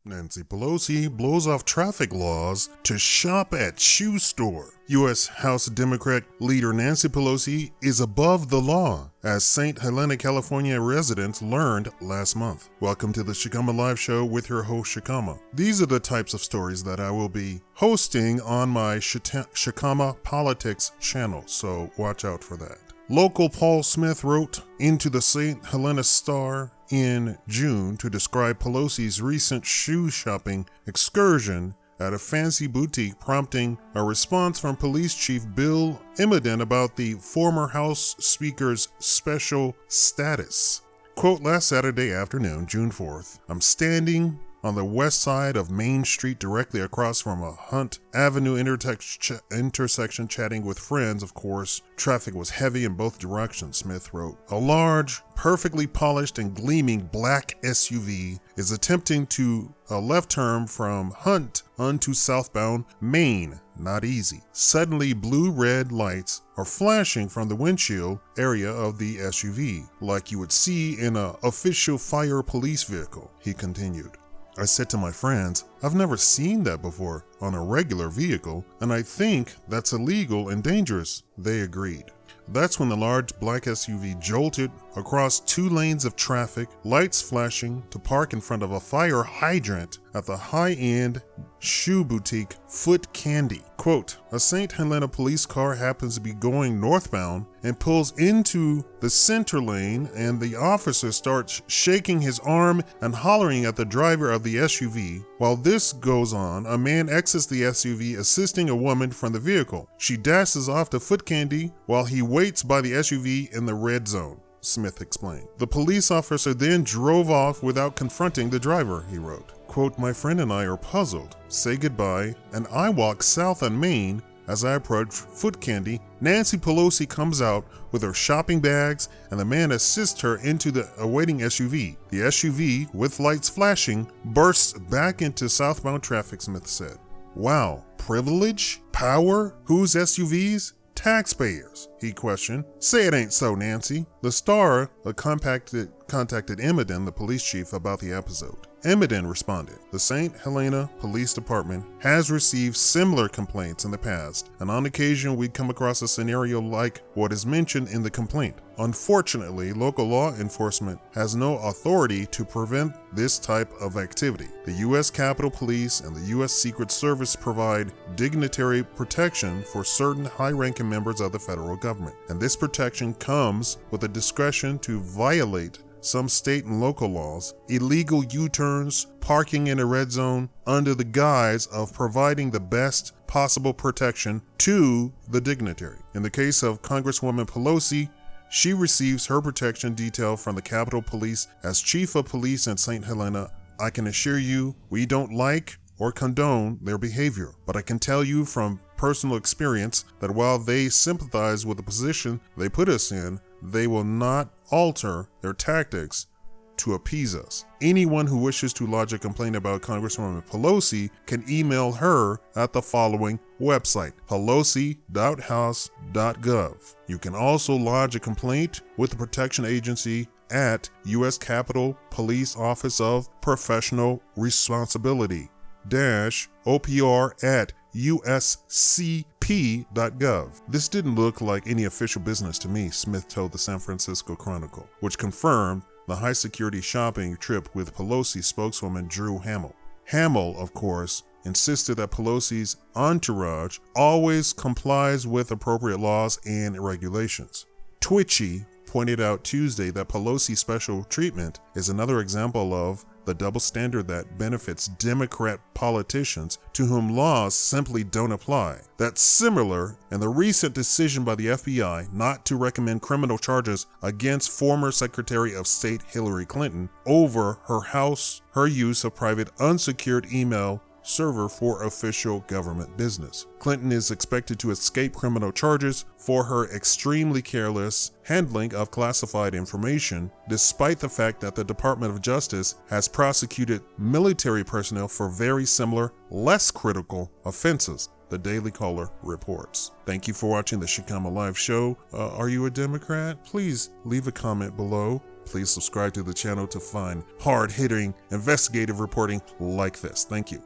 Nancy Pelosi blows off traffic laws to shop at shoe store. U.S. House Democrat leader Nancy Pelosi is above the law, as St. Helena, California residents learned last month. Welcome to the Shakaama Live Show with your host, Shakaama. These are the types of stories that I will be hosting on my Shakaama Politics channel, so watch out for that. Local Paul Smith wrote into the St. Helena Star in June to describe Pelosi's recent shoe shopping excursion at a fancy boutique, prompting a response from Police Chief Bill Immoden about the former House Speaker's special status. Quote, last Saturday afternoon, June 4th, I'm standing on the west side of Main Street directly across from a Hunt Avenue intersection chatting with friends. Of course, traffic was heavy in both directions, Smith wrote. A large, perfectly polished and gleaming black SUV is attempting to a left turn from Hunt onto southbound Main. Not easy. Suddenly, blue-red lights are flashing from the windshield area of the SUV, like you would see in an official fire police vehicle, he continued. I said to my friends, I've never seen that before on a regular vehicle, and I think that's illegal and dangerous. They agreed. That's when the large black SUV jolted across 2 lanes of traffic, lights flashing to park in front of a fire hydrant at the high-end shoe boutique Foot Candy. Quote, a St. Helena police car happens to be going northbound and pulls into the center lane, and the officer starts shaking his arm and hollering at the driver of the SUV. While this goes on, a man exits the SUV assisting a woman from the vehicle. She dashes off to Foot Candy while he waits by the SUV in the red zone, Smith explained. The police officer then drove off without confronting the driver, he wrote. Quote, my friend and I are puzzled, say goodbye, and I walk south on Main. As I approach Foot Candy, Nancy Pelosi comes out with her shopping bags, and the man assists her into the awaiting SUV. The SUV, with lights flashing, bursts back into southbound traffic, Smith said. Wow, privilege? Power? Whose SUVs? Taxpayers, he questioned. Say it ain't so, Nancy. The Star contacted Immoden, the police chief, about the episode. Immoden responded, the St. Helena Police Department has received similar complaints in the past, and on occasion we come across a scenario like what is mentioned in the complaint. Unfortunately, local law enforcement has no authority to prevent this type of activity. The U.S. Capitol Police and the U.S. Secret Service provide dignitary protection for certain high-ranking members of the federal government, and this protection comes with the discretion to violate some state and local laws, illegal U-turns, parking in a red zone, under the guise of providing the best possible protection to the dignitary. In the case of Congresswoman Pelosi, she receives her protection detail from the Capitol Police as Chief of Police in St. Helena. I can assure you, we don't like or condone their behavior, but I can tell you from personal experience that while they sympathize with the position they put us in, they will not alter their tactics to appease us. Anyone who wishes to lodge a complaint about Congresswoman Pelosi can email her at the following website, pelosi.house.gov. You can also lodge a complaint with the Protection Agency at U.S. Capitol Police Office of Professional Responsibility -OPR at uscp.gov. This didn't look like any official business to me, Smith told the San Francisco Chronicle, which confirmed the high-security shopping trip with Pelosi spokeswoman Drew Hamill. Hamill, of course, insisted that Pelosi's entourage always complies with appropriate laws and regulations. Twitchy pointed out Tuesday that Pelosi's special treatment is another example of the double standard that benefits Democrat politicians to whom laws simply don't apply. That's similar in the recent decision by the FBI not to recommend criminal charges against former Secretary of State Hillary Clinton over her use of private unsecured email server for official government business. Clinton is expected to escape criminal charges for her extremely careless handling of classified information, despite the fact that the Department of Justice has prosecuted military personnel for very similar, less critical offenses, the Daily Caller reports. Thank you for watching the Shakaama Live Show. Are you a Democrat? Please leave a comment below. Please subscribe to the channel to find hard-hitting investigative reporting like this. Thank you.